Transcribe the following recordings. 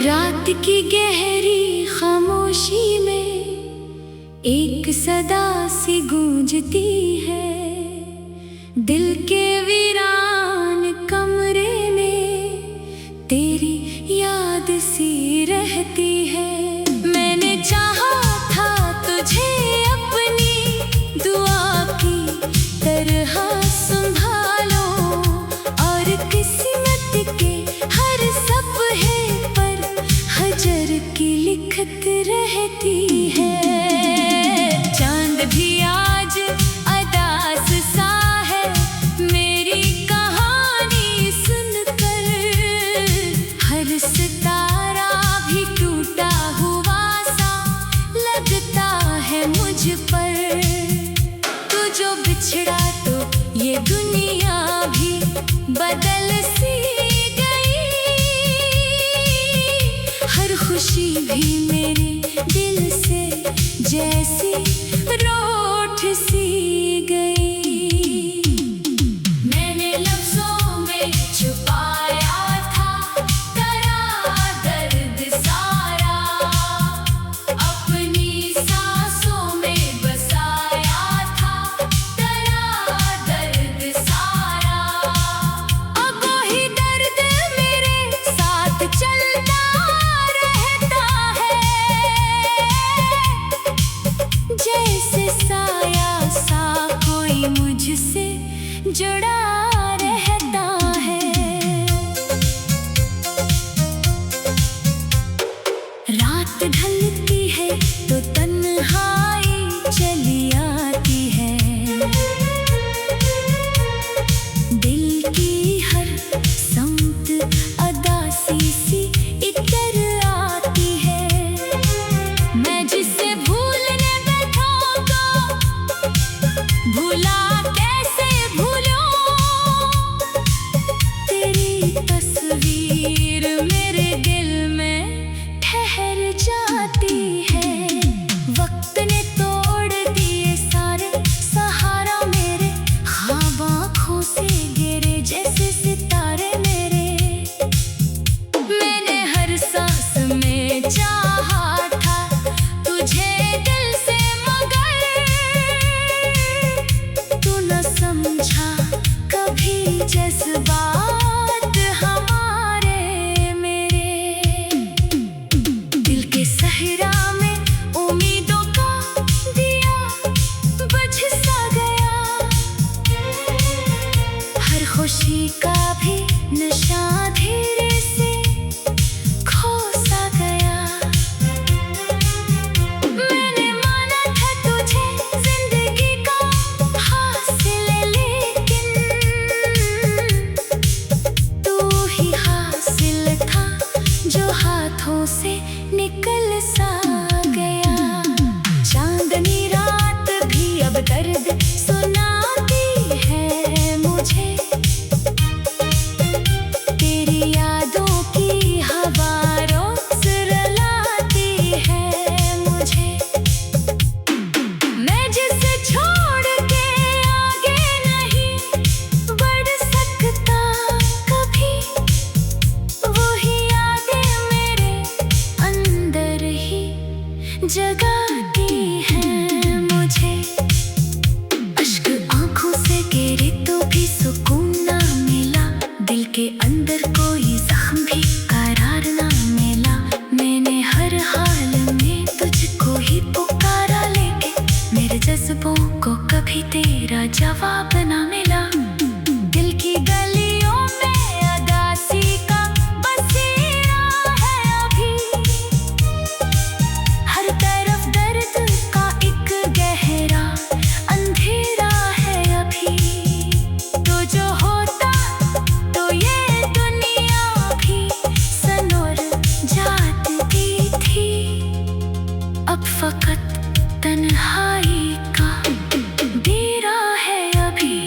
रात की गहरी खामोशी में एक सदा सी गूंजती है। दिल के वीरान कमरे में तेरी याद सी रहती है। मैंने चाहा था तुझे अपनी दुआ की तरह संभालो, और किस्मत के हर सपने पर हजर की लिखत रहती है। चांद भी आज अदास सा है मेरी कहानी सुनकर, हर सितारा भी टूटा हुआ सा लगता है मुझ पर। तू जो बिछड़ा तो ये दुनिया भी बदल सी गई, हर खुशी भी मेरे दिल से जैसी रूठ सी गई। मैंने लफ्जों में छुपाया था तेरा दर्द सारा, अपनी सांसों में बसाया था तेरा दर्द सारा। अब वही दर्द मेरे साथ चलता रहता है, जैसे साया सा कोई मुझसे जुड़ा रहता है। रात ढलती है तो तन्हाई चली आती है, दिल की हर समत अदासी सी इतर आती है। मैं जिसे भूलने बैठा भूला कैसे भूलूं, तेरी तस्वीर मेरे दिल में ठहर जाती है। वक्त ने तोड़ दिए सारे सहारा मेरे, ख्वाब आँखों से गिरे जैसे सितारे मेरे। मैंने हर सांस में चाहा था तुझे दिल से, मगर तू न समझा कभी जज्बात हमारे मेरे। दिल के सहरा में उम्मीदों का दिया बुझ सा गया, हर खुशी का भी नशा धीरे से खो सा गया। मैंने माना था तुझे जिंदगी का हासिल, लेकिन तू ही हासिल था जो हाथों से निकल सा गया। चांदनी रात भी अब दर्द सुनाती है मुझे, तेरी यादों की हवा रोज रुलाती है मुझे। मैं जिसे छोड़ के आगे नहीं बढ़ सकता कभी, वही यादें मेरे अंदर ही जगाती हैं मुझे। अश्क आंखों से गिरे तो भी सुकून ना मिला, दिल के अंदर कोई जख्म भी करार ना मिला। मैंने हर हाल में तुझको ही पुकारा, लेकिन मेरे जज्बों को कभी तेरा जवाब ना मिला। दिल की गलियों में अदासी का बसेरा है अभी, हर तरफ दर्द का एक गहरा अंधेरा है अभी। तो जो होता तो ये दुनिया भी सनोर जाती थी, अब फकत तन्हाई का डेरा है अभी।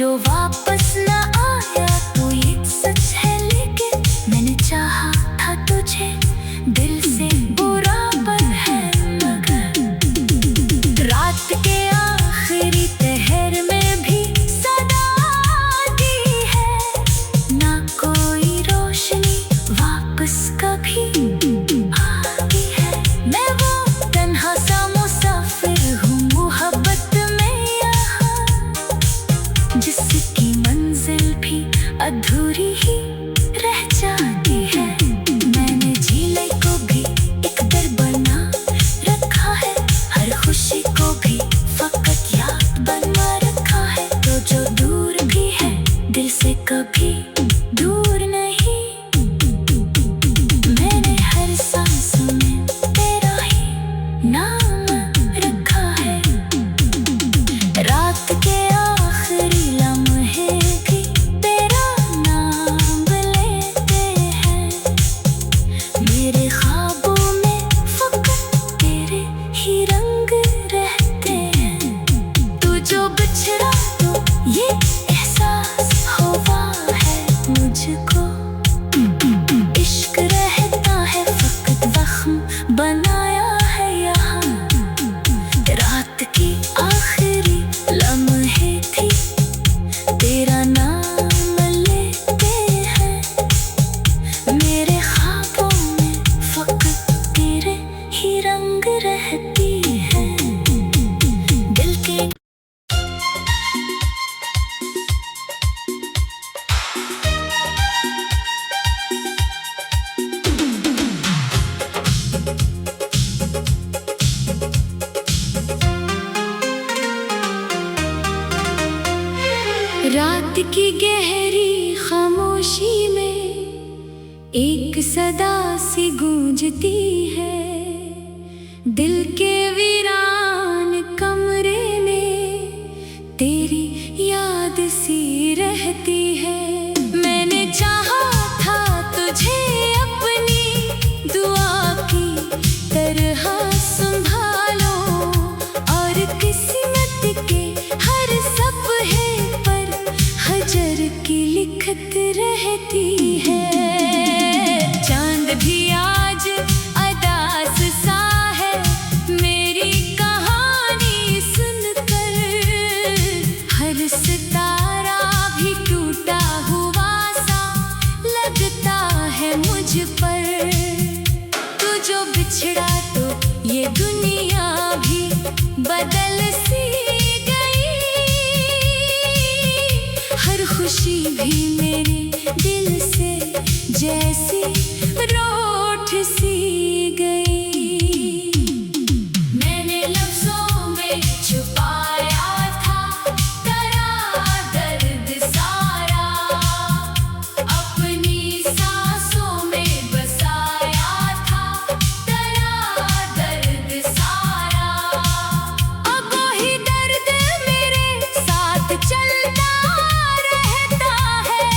जो वापस न आया तो ये सच है, लेकिन मैंने चाहा था तुझे दिल से, बुरा पर है मगर रात के आखिरी पहर में भी सदा आती है, ना कोई रोशनी वापस कभी आती है। मैं वो तन्हा सा मुसाफिर हूँ मोहब्बत में यहाँ, जिसकी मंजिल भी अधूरी ही रह जाती है। मैंने झीले को भी एक दर बना रखा है, हर खुशी को भी फकत याद बना रखा है। तो जो दूर भी है दिल से कभी दूर नहीं, मैंने हर सांस में तेरा ही नाम रखा है। रात के आखिरी लम्हे भी तेरा नाम लेते हैं, मेरे ख्वाबों में फकत तेरे ही रंग रहते हैं। तू जो बिछड़ा तो ये एहसास हुआ है मुझको, इश्क रहता है फकत जख्म बनाया है यहाँ। रात की आखिरी लम्हे थी तेरा नाम लेते हैं, मेरे ख्वाबों में फकत तेरे ही रंग रहती है। दिल के रात की गहरी खामोशी में एक सदा सी गूंजती है, दिल के वीरान कमरे में तेरी याद सी रहती है। मैंने चाहा था तुझे अपनी दुआ की तरह संभालो, और किस्मत के हर सपहे पर हजर की लिखत रहती है। चांद भी आज अदास सा है मेरी कहानी सुनकर, हर सितारा भी टूटा हुआ सा लगता है मुझ पर। तू जो बिछड़ा तो ये दुनिया भी बदल सी गई, हर खुशी भी मेरे दिल से जैसी रूठ सी गई। मैंने लफ्जों में छुपाया था तेरा दर्द सारा, अपनी सांसों में बसाया था तेरा दर्द सारा। अब वही दर्द मेरे साथ चलता रहता है,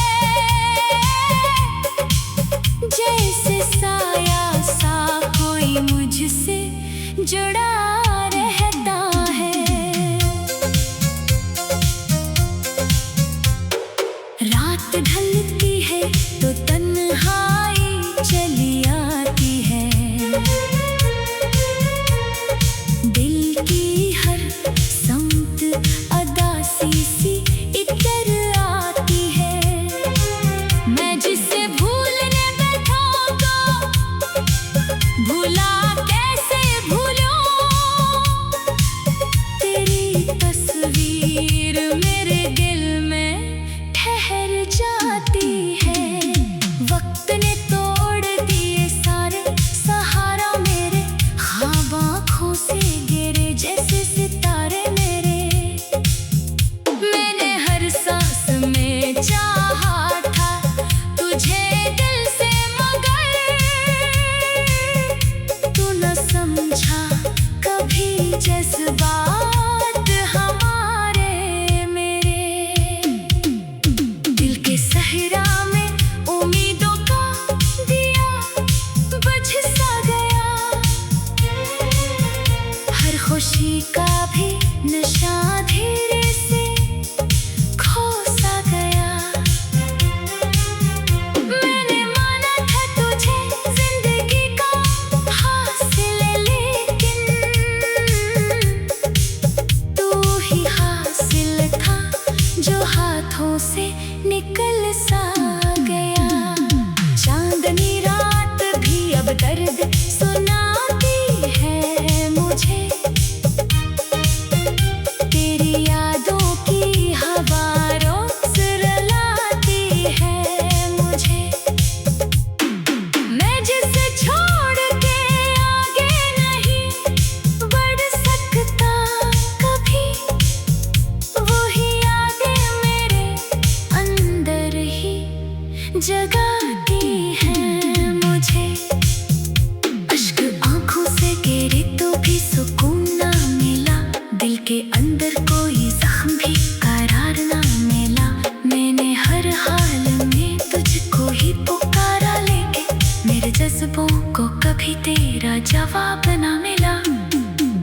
कोई जख्म भी करार ना मिला। मैंने हर हाल में तुझको ही पुकारा, लेके मेरे जज्बों को कभी तेरा जवाब ना मिला।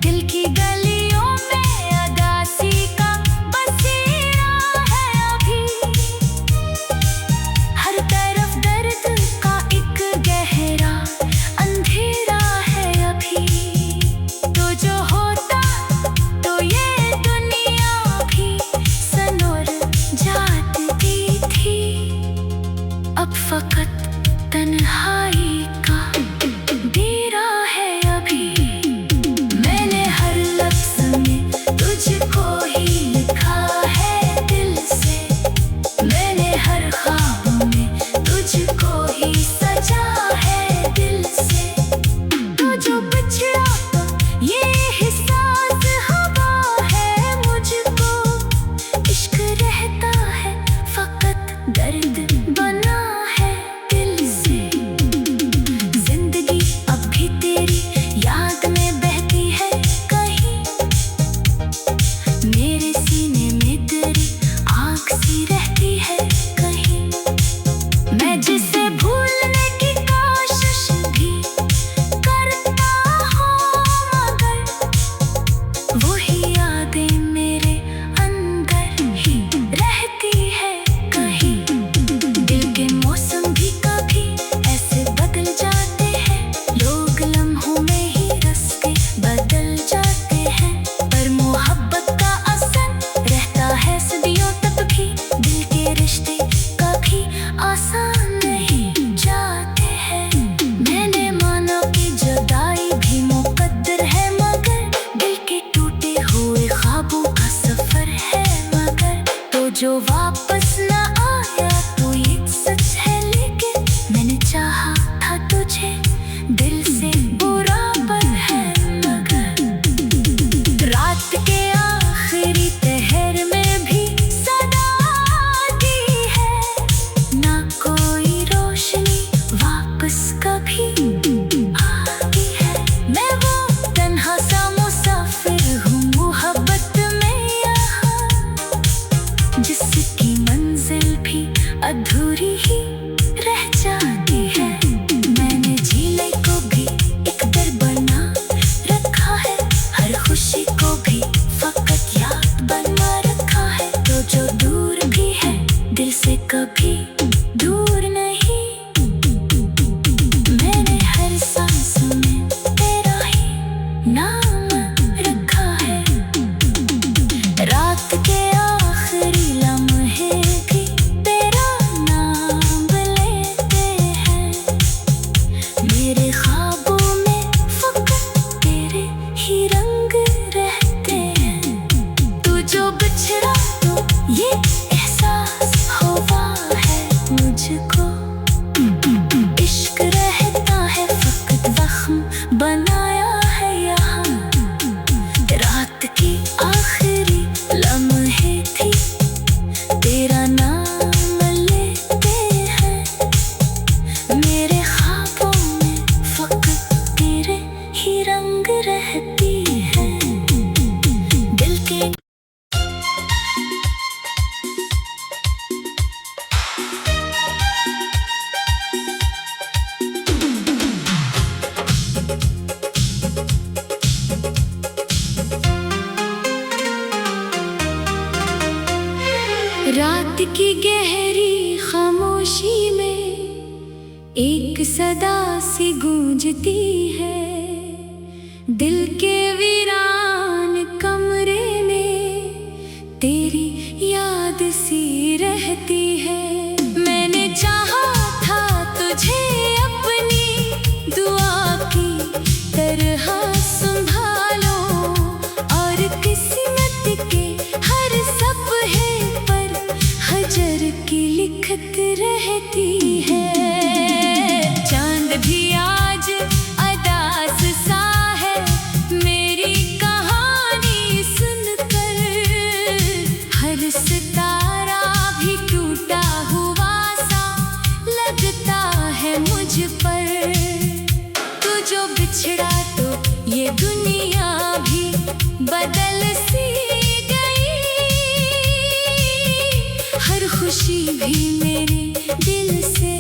दिल की गलियों में अदासी का बसेरा है अभी, हर तरफ दर्द का एक गहरा अंधेरा है अभी। तो जो होता तो ये दुनिया भी सनोर जाती थी, अब फकत तन्हाई का डेरा है अभी। मैंने हर लफ्ज़ में तुझको ही लिखा है दिल से, मैंने हर ख्वाब में तुझको ही सजा है दिल से। तो जो बिछड़ा तो ये एहसास हवा है मुझको, इश्क रहता है फकत दर्द बना है दिल से। जिंदगी अब भी तेरी याद में बहती है कहीं, मेरे सीने में तेरी आँख सी रहती है कहीं। मैं जिसे भूलने की कोशिश भी करता हूँ, मगर वही यादें मेरे अंदर ही रहती है कहीं। दिल के मौसम भी कभी ऐसे बदल जाते हैं, लोग लम्हों में ही रास्ते बदल जाते हैं, पर मोहब्बत का असर रहता है सदियों तक भी। दिल के रिश्ते कभी आसान नहीं जाते हैं। मैंने माना कि जुदाई भी मुकद्दर है, मगर दिल के टूटे हुए ख्वाबों का सफर है मगर। तो जो वापस ना आया तो ये सच है, लेकिन मैंने चाहा था तुझे दिल से बुरा पर है मगर। रात के आखिरी पहर में भी सदा आती है, ना कोई रोशनी वापस कभी आती है। मैं वो तन्हा सा मुसाफिर हूँ मोहब्बत में यहाँ, जिसकी मंजिल भी अधूरी ही रह जाती है। मैंने झीले को भी एक दर बना रखा है, हर खुशी को भी फकत याद बना रखा है। तो जो दूर भी है दिल से कभी दूर नहीं, मैंने हर सांस में तेरा ही नाम रखा है। रात के आखिरी लम्हे भी तेरा नाम लेते हैं, मेरे ख्वाबों में फकत तेरे ही रंग रहते हैं। तू जो बिछड़ा तो ये एहसास हुआ है मुझको, इश्क रहता है फकत जख्म बनाया है यहाँ। रात की आखिरी लम्हे थी तेरा नाम लेते हैं, मेरे ख्वाबों में फकत तेरे ही रंग रहती है। दिल के रात की गहरी खामोशी में एक सदा सी गूंजती है, दिल के वीरान कमरे में तेरी याद सी रहती है। मैंने चाहा था तुझे अपनी दुआ की तरह संभालो, और किस्मत के हर सपने पर हजर की लिखत रहती है। चांद भी आज अदास सा है मेरी कहानी सुनकर, हर सितारा भी टूटा हुआ सा लगता है मुझ पर। तू जो बिछड़ा तो ये दुनिया भी बदल सी गई। खुशी भी मेरे दिल से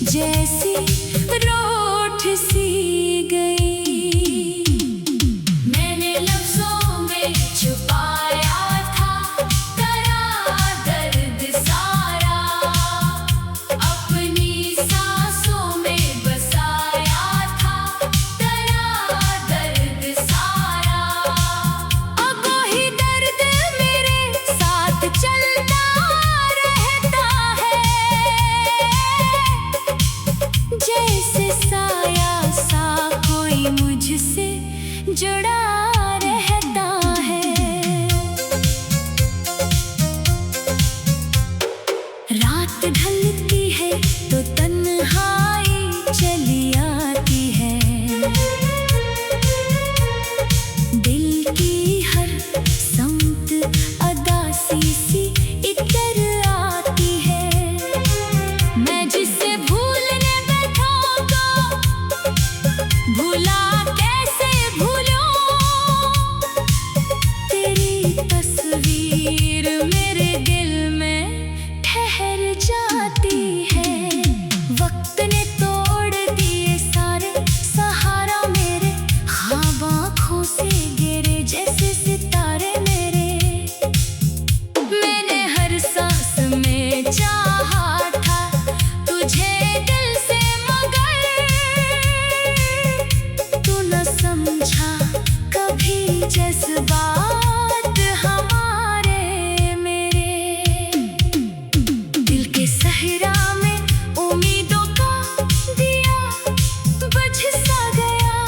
जैसी रूठ सी गई। मैंने लफ्जों में छुपाया था तेरा दर्द सारा, अपनी सांसों में बसाया था तेरा दर्द सारा। अब वही दर्द मेरे साथ चलता रहता है, जैसे साया सा कोई मुझसे जुड़ा रहता है। रात ढलती है तो तन्हाई चली आती है, दिल की हर समत अदासी सी इतर आती है। मैं जिसे भूलने बैठाऊंगा, भूला कैसे भूलूं, तेरी तस्वीर मेरे दिल में ठहर जाती है। वक्त ने तोड़ दिए सारे सहारा मेरे, ख्वाब आँखों से गिरे जैसे सितारे मेरे। मैंने हर सांस में चाहा था तुझे दिल से, मगर तू न समझा कभी जज्बात हमारे मेरे। दिल के सहरा में उम्मीदों का दिया बुझ सा गया,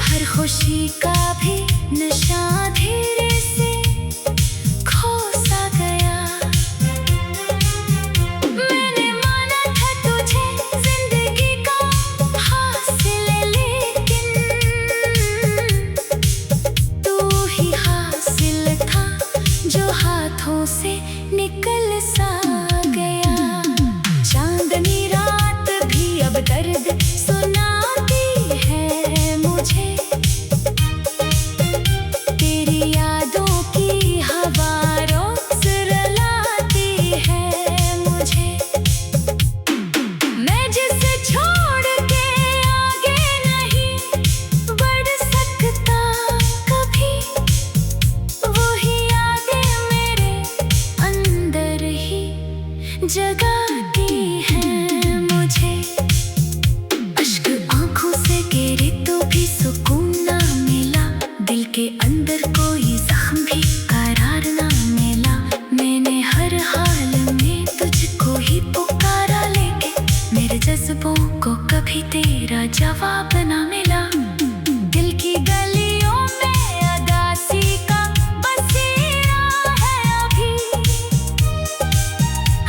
हर खुशी का भी नशा धीरे से खो सा गया। मैंने माना था तुझे जिंदगी का हासिल, लेकिन तू ही हासिल था जो हाथों से निकल सा गया। चांदनी रात भी अब दर्द सुनाती है मुझे, तेरी यादों की हवा रोज रुलाती है मुझे। मैं जिसे छोड़ के आगे नहीं बढ़ सकता कभी, वही यादें मेरे अंदर ही जगाती हैं मुझे। अश्क आंखों से गिरे तो भी सुकून ना मिला, दिल के अंदर कोई जख्म भी करार ना मिला। मैंने हर हाल में तुझको ही पुकारा, लेकिन मेरे जज्बों को कभी तेरा जवाब ना मिला। दिल की गलियों में अदासी का बसेरा है अभी,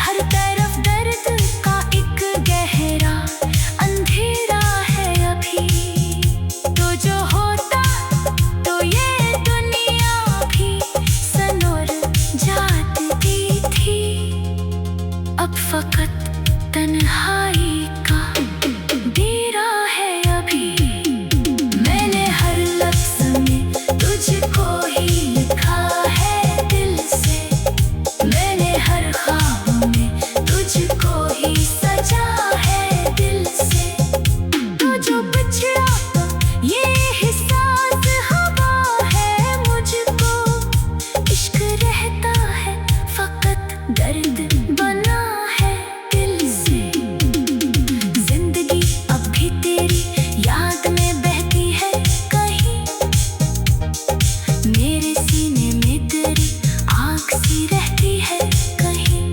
हर तरफ दर्द का एक गहरा अंधेरा है अभी। तो जो होता तो ये दुनिया भी सनोर जाती थी, अब फकत तन्हाई का डेरा है अभी। मैंने हर लफ्ज में तुझको ही लिखा है दिल से, मैंने हर ख्वाब में तुझको ही सजा है दिल से। तो जो बिछड़ा तो ये एहसास हवा है मुझको, इश्क रहता है फकत दर्द बना है दिल से। जिंदगी अब भी तेरी याद में बहती है कहीं, मेरे सीने में तेरी आँख सी रहती है कहीं।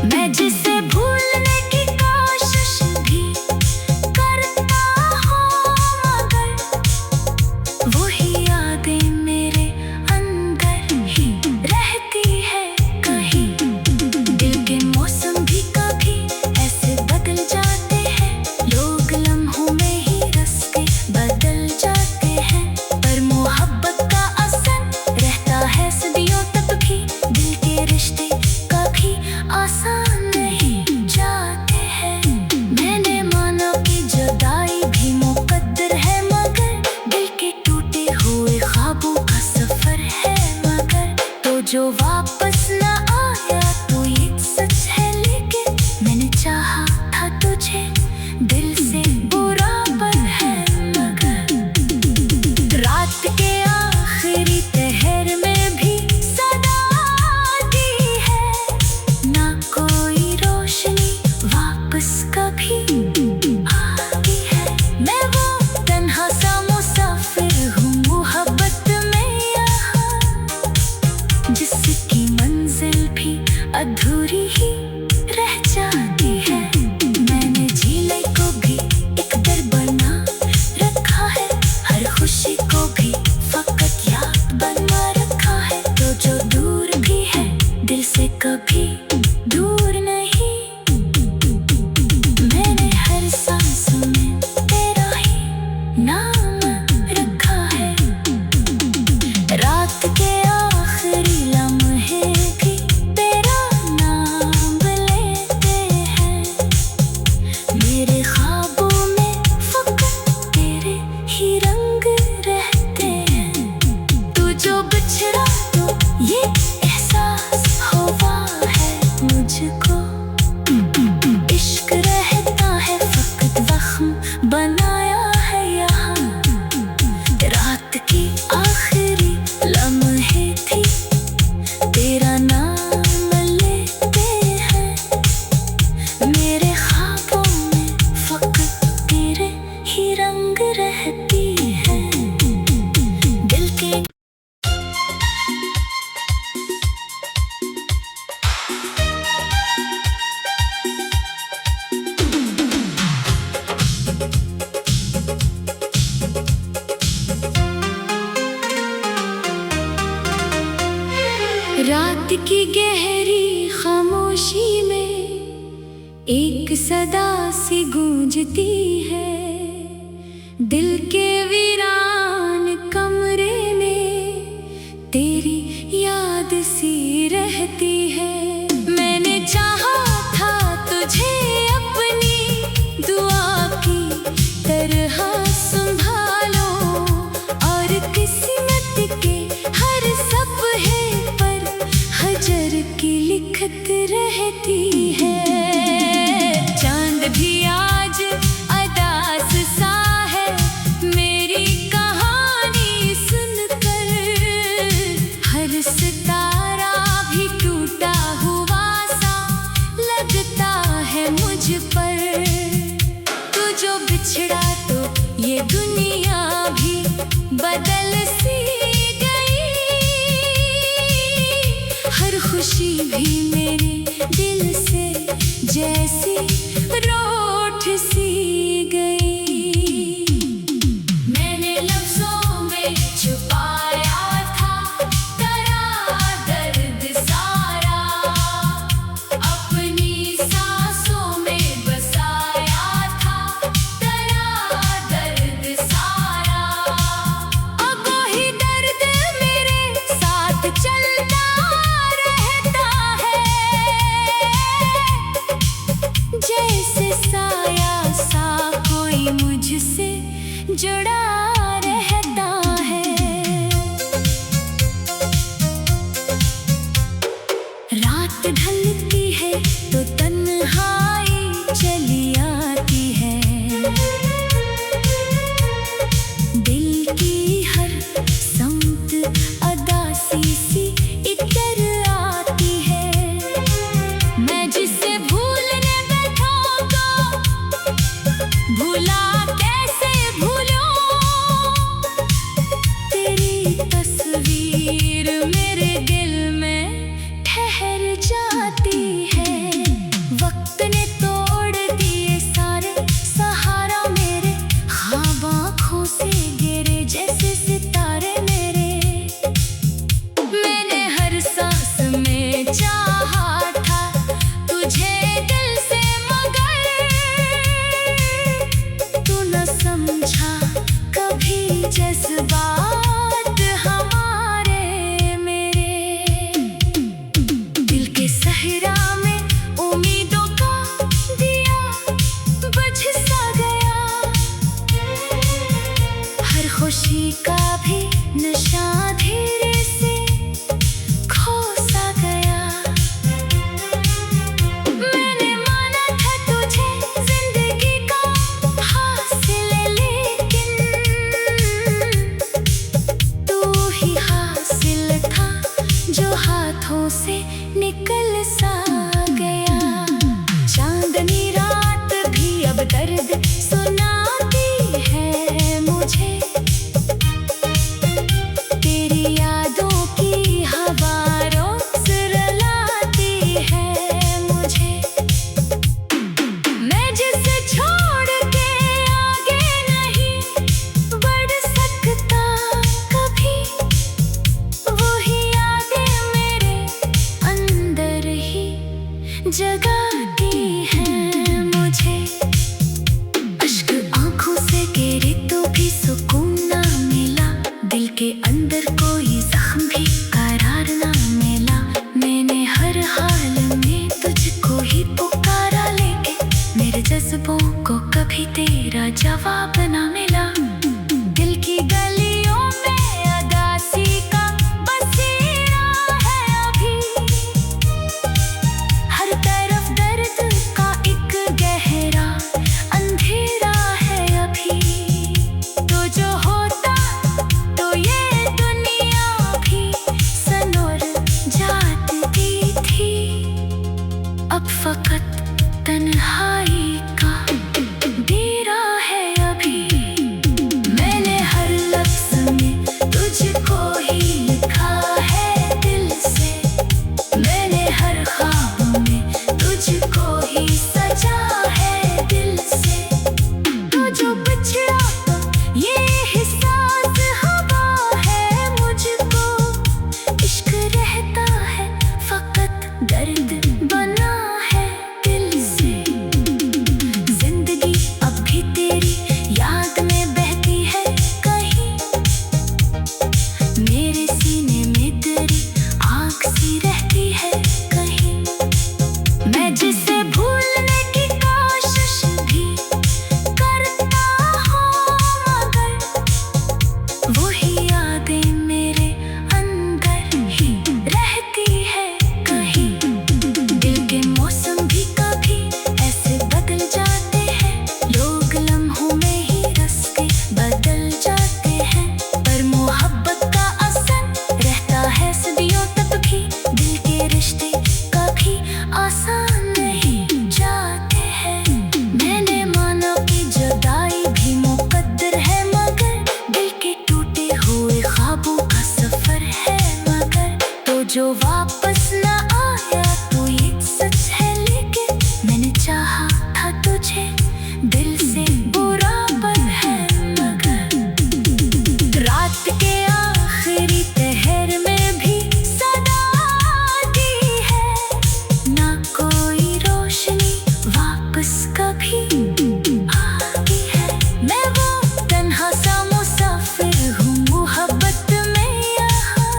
मैं जिसे भूलने की कोशिश भी करता हूँ, मगर वही यादें मेरे अंदर ही रहती है कहीं। दिल के मौसम भी कभी ऐसे बदल जाते हैं, लोग लम्हों में ही रस के बदल जाते हैं, पर मोहब्बत का असर रहता है सदियों तक भी। दिल के रिश्ते कभी आसान नहीं जाते हैं। मैंने माना कि जुदाई भी मुकद्दर है, मगर दिल के टूटे हुए ख्वाबों का सफर है मगर, तो जो वापस न से कभी दूर नहीं। मैंने हर सांस में तेरा ही नाम रखा है। रात के आखिरी लम्हे भी तेरा नाम लेते हैं। मेरे ख्वाबों में फकत तेरे ही रंग रहते हैं। तू जो बिछड़ा तो ये एहसास हुआ है मुझको। इश्क रहता है फकत वख्म बनाया है यहाँ। रात की आखिरी लम्हे थी तेरा नाम लेते हैं। मेरे ख्वाबों में फकत तेरे ही रंग रहती है। दिल के रात की गहरी खामोशी में एक सदा सी गूंजती है। दिल के वीरान कमरे में तेरी याद सी रहती है। मैंने चाहा था तुझे अपनी दुआ की तरह संभालो, और किस्मत के हर सपने पर हजर की लिखत रहती है। चांद भी आज अदास सा है मेरी कहानी सुनकर। हर सितारा भी टूटा हुआ सा लगता है मुझ पर। तू जो बिछड़ा तो ये दुनिया भी बदल सी गई। हर खुशी भी मेरे दिल से जैसी रूठ सी गई। मैंने लफ्जों में छुपाया था तेरा दर्द सारा। अपनी सांसों में बसाया था तेरा दर्द सारा। अब वही दर्द मेरे साथ चलता रहता है। जैसे साया सा कोई मुझसे जुड़ा रहता है। रात ढलती है तो तन्हाई चली आती है। दिल की हर समत अदासी सी इतर आती है। मैं जिसे भूलने बैठा तो भूला कैसे भूलूं। तेरी तस्वीर मेरे दिल में ठहर जाती है। वक्त ने तोड़ दिए सारे सहारा मेरे। ख्वाब आँखों से गिरे जैसे सितारे मेरे। मैंने हर सांस में चाहा था तुझे दिल से, मगर तू न समझा कभी जज्बात हमारे मेरे। दिल के सहरा में उम्मीदों का दिया बुझ सा गया। हर खुशी का भी नशा धीरे से खो सा गया। जवाब ना मिला। दिल की गलियों में अदासी का बसेरा है अभी। हर तरफ दर्द का एक गहरा अंधेरा है अभी। तो जो होता तो ये दुनिया भी सनोर जाती थी। अब फकत तन्हाई का डेरा है अभी। मैंने हर लफ्ज़ में तुझको ही लिखा है दिल से। मैंने हर ख्वाब में तुझको ही सजा है दिल से। तो जो बिछड़ा ये एहसास हवा है मुझको। इश्क रहता है फकत दर्द बना है दिल से। जिंदगी अब भी तेरी याद में बहती है कहीं। मेरे सीने में तेरी आँख सी रहती है कहीं। मैं जिसे भूलने की कोशिश भी करता हूँ मगर वही यादें मेरे अंदर ही रहती है कहीं। दिल के मौसम भी कभी ऐसे बदल जाते हैं। लोग लम्हों में ही रस के बदल जाते हैं। पर मोहब्बत का असर रहता है सदियों तक भी। दिल के रिश्ते कभी आसान नहीं जाते हैं। मैंने माना कि जुदाई भी मुकद्दर है मगर दिल के टूटे हुए ख्वाबों का सफर है मगर। तो जो वापस ना आया तो ये सच है लेकिन मैंने चाहा था तुझे दिल से बुरा पर है मगर। रात के आखिरी पहर में भी सदा आती है। ना कोई रोशनी वापस कभी आती है। मैं वो तन्हा सा मुसाफिर हूँ मोहब्बत में यहाँ।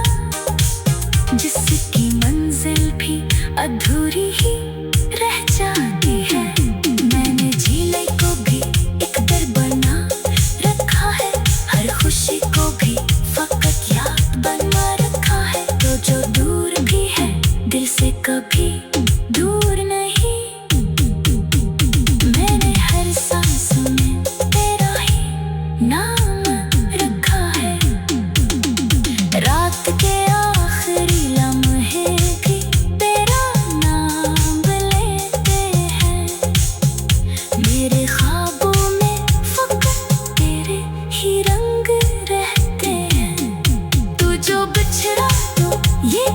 जिसकी मंजिल भी अधूरी ही रह जाती है। मैंने झीले को भी एक दर बना रखा है। हर खुशी को भी फकत याद बना रखा है। तो जो दूर भी है दिल से कभी दूर नहीं। मैंने हर सांस में तेरा ही नाम रखा है। रात के आखिरी लम्हे भी तेरा नाम लेते हैं। मेरे ख्वाबों में फकत तेरे ही रंग रहते हैं। तू जो बिछड़ा तो ये